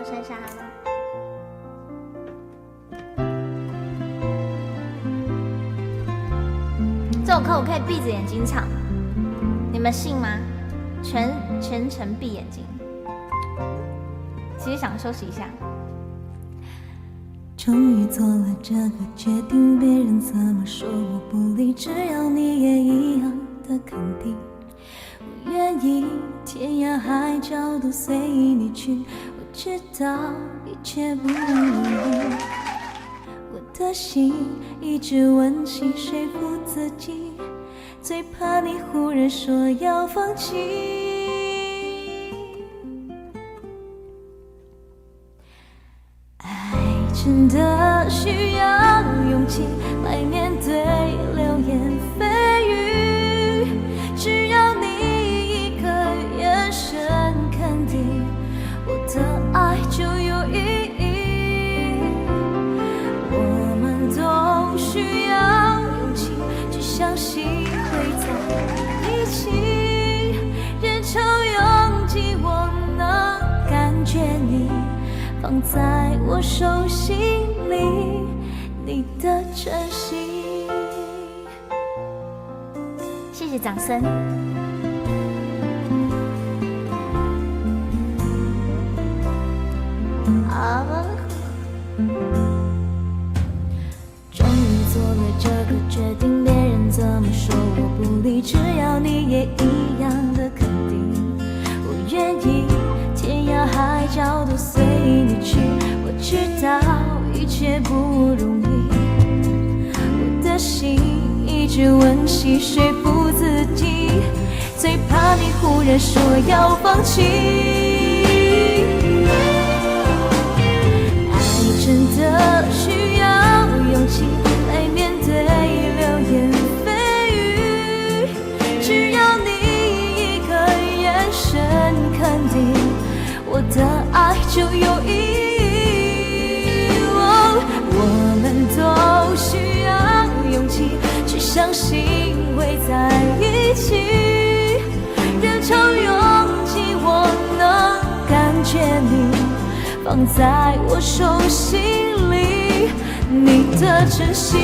剩下他们。这首歌我可以闭着眼睛唱，你们信吗？全程闭眼睛。其实想休息一下。终于做了这个决定，别人怎么说我不理，只要你也一样的肯定。我愿意天涯海角都随你去，我知道一切不容易。我的心一直温习说服自己，最怕你忽然说要放弃。真的需要勇气来面对流言蜚语，只要你一个眼神肯定，我的爱就有意义。我们都需要勇气去相信会在一起，人潮拥挤我能感觉你放在我手心里，你的真心。谢谢掌声。终于做了这个决定，别人怎么说我不理，只要你也一样的肯定。我愿意天涯海角都随你去，我知道一切不容易。我的心一直温习说服自己，最怕你忽然说要放弃。爱真的需要勇气来面对流言蜚语，只要你一个眼神肯定，我的爱就有意义。我们都需要勇气去相信会在一起，人潮拥挤我能感觉你放在我手心里，你的真心。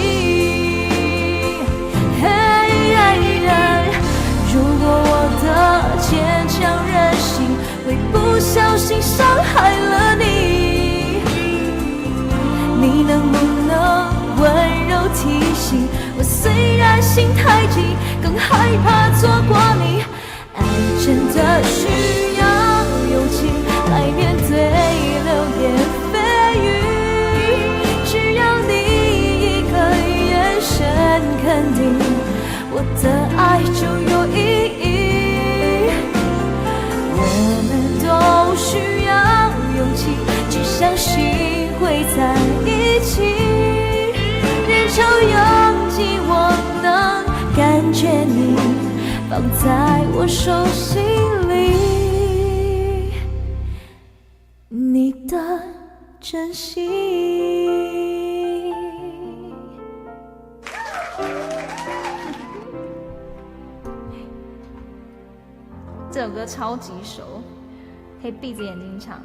如果我的坚强任性会不小心伤害了你，你能不能温柔提醒我，虽然心太急，更害怕错过你。爱真的需要勇气来面对流言蜚语，只要你一个眼神肯定，我的爱就有意义。我们都需要勇气去相信会在一起，人潮拥挤我能感觉你放在我手心里，你的真心。这首歌超级熟，可以闭着眼睛唱。